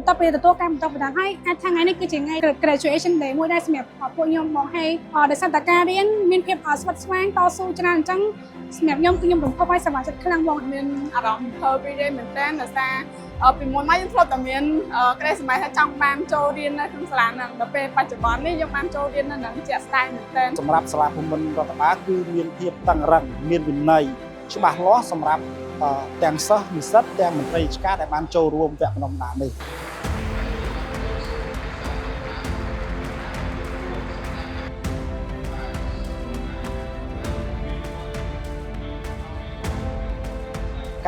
ต่อไปตัวการต่อไปทางให้ทางไงนี่คือจริงไง graduation day มวยได้สมัยพวกยมมองให้เด็กสัตว์การเรียนมีเพียบสวัสดิ์สว่างต่อสู้จนจังสมัยยมคือยมผมเข้าไปสมัครจัดขลังมองមាន អារម្មណ៍ធ្វើពីរៀនមែនតើដោយសារពីមុនមកយើងធ្លាប់តែមានក្តីសម័យថាចង់បានចូលរៀននៅក្នុងសាលាហ្នឹងដល់ពេលបច្ចុប្បន្ននេះយើងបានចូលរៀននៅហ្នឹងជាក់ស្ដែងមែនតើសម្រាប់សាលាភូមិន្ទរដ្ឋបាលគឺមានភាពតឹងរ៉ឹងមានវិន័យច្បាស់លាស់សម្រាប់ទាំងសិស្សនិស្សិតទាំងមន្ត្រីរាជការដែលបានចូលរួមវគ្គបណ្ដុះបណ្ដាលនេះ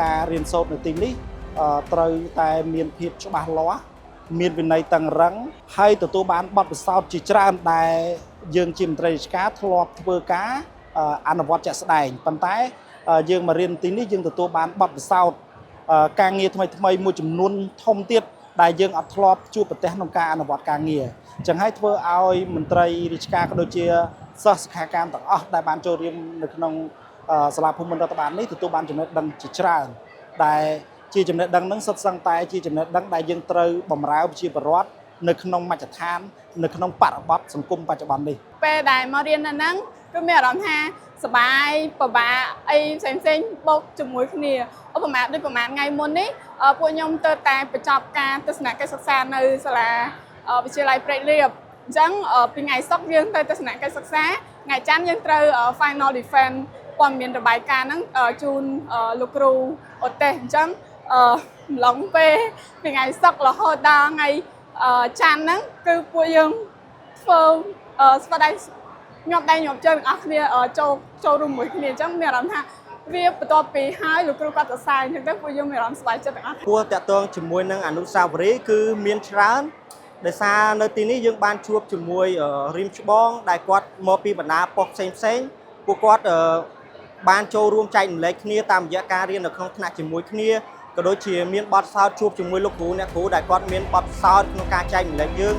ការរៀនសូត្រនៅទីនេះត្រូវតែមានភាពច្បាស់លាស់មានវិន័យតឹងរ៉ឹងហើយទទួលបានបទពិសោធន៍ជាច្រើនដែលយើងជាមន្ត្រីរាជការធ្លាប់ធ្វើការអនុវត្តជាក់ស្ដែងប៉ុន្តែយើងមករៀនទីនេះយើងទទួលបានបទពិសោធន៍ការងារថ្មីមួយចំនួនធំទៀតដែលយើងអត់ធ្លាប់ជួបប្រទះក្នុងការអនុវត្តការងារអញ្ចឹងហើយធ្វើឲ្យមន្ត្រីរាជការក៏ដូចជាសិស្សសិក្ខាកាមទាំងអស់ដែលបានចូលរៀននៅក្នុងសាលាភូមិន្ទរដ្ឋបាលនេះទទួលបានចំណេះដឹងជាច្រើនដែលជាចំណេះដឹងហ្នឹងសុទ្ធសឹងតែជាចំណេះដឹងដែលយើងត្រូវបម្រើប្រជាពលរដ្ឋនៅក្នុងមជ្ឈដ្ឋាននៅក្នុងបរិបទសង្គមបច្ចុប្បន្ននេះពេលដែលមករៀននៅហ្នឹងគឺមានអារម្មណ៍ថាសប្បាយពិបាកអីផ្សេងបូកជាមួយគ្នាឧបមាដូចប្រហែលថ្ងៃមុននេះពួកខ្ញុំទៅតែបញ្ចប់ការទស្សនកិច្ចសិក្សានៅសាលាវិទ្យាល័យព្រែករៀបអញ្ចឹងពីថ្ងៃសុក្រយើងទៅទស្សនកិច្ចសិក្សាថ្ងៃច័ន្ទយើងត្រូវ final defense ព័ត៌មានរបាយការណ៍ហ្នឹងជូនលោកគ្រូឧទ្ទេសអញ្ចឹងម្លងពេលពីថ្ងៃសុក្ររហូតដល់ថ្ងៃច័ន្ទហ្នឹងគឺពួកយើងធ្វើស្វាដៃញាប់ដៃញាប់ជើងទាំងអស់គ្នាចូលរួមមួយគ្នាអញ្ចឹងមានអារម្មណ៍ថាវាបន្ទាប់ពីហើយលោកគ្រូគាត់សរសើរអញ្ចឹងទៅពួកយើងមានអារម្មណ៍សប្បាយចិត្តទាំងអស់គួរតាក់ទងជាមួយនឹងអនុស្សាវរីយ៍គឺមានច្រើនដោយសារនៅទីនេះយើងបានជួបជាមួយរៀមច្បងដែលគាត់មកពីបណ្ដាប៉ុស្តិ៍ផ្សេងពួកគាត់បានចូលរួមចែករំលែកគ្នាតាមរយៈការរៀននៅក្នុងថ្នាក់ជាមួយគ្នាក៏ដូចជាមានបទពិសោធន៍ជួបជាមួយលោកគ្រូអ្នកគ្រូដែលគាត់មានបទពិសោធន៍ក្នុងការចែករំលែកយើង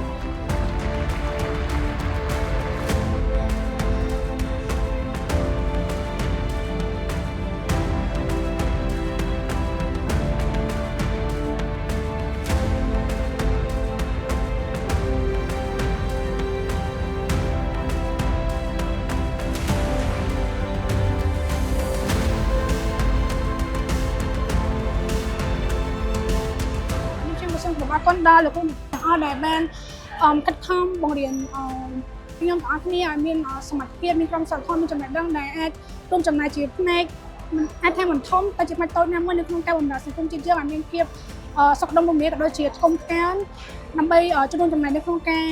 គាត់ដល់លោកគ្រូទាំងអស់ដែលបានខិតខំបង្រៀនខ្ញុំទាំងអស់គ្នាឲ្យមានសមត្ថភាពមានក្រុមសិលធម៌មានចំណេះដឹងដែលអាចរួមចំណែកជាផ្នែកអាចថាមិនធំតែជាផ្នែកតូចណាមួយនៅក្នុងការបម្រើសង្គមជាតិយើងឲ្យមានភាពសុខដុមរមនាក៏ដូចជាធំធានដើម្បីចូលរួមចំណែកនៅក្នុងការ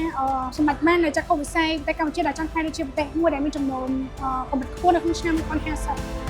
សម្រេចបាននៅចក្ខុវិស័យតែកម្ពុជាដែលចង់ក្លាយទៅជាប្រទេសមួយដែលមានចំនួនកម្រិតខ្ពស់នៅក្នុងឆ្នាំ2050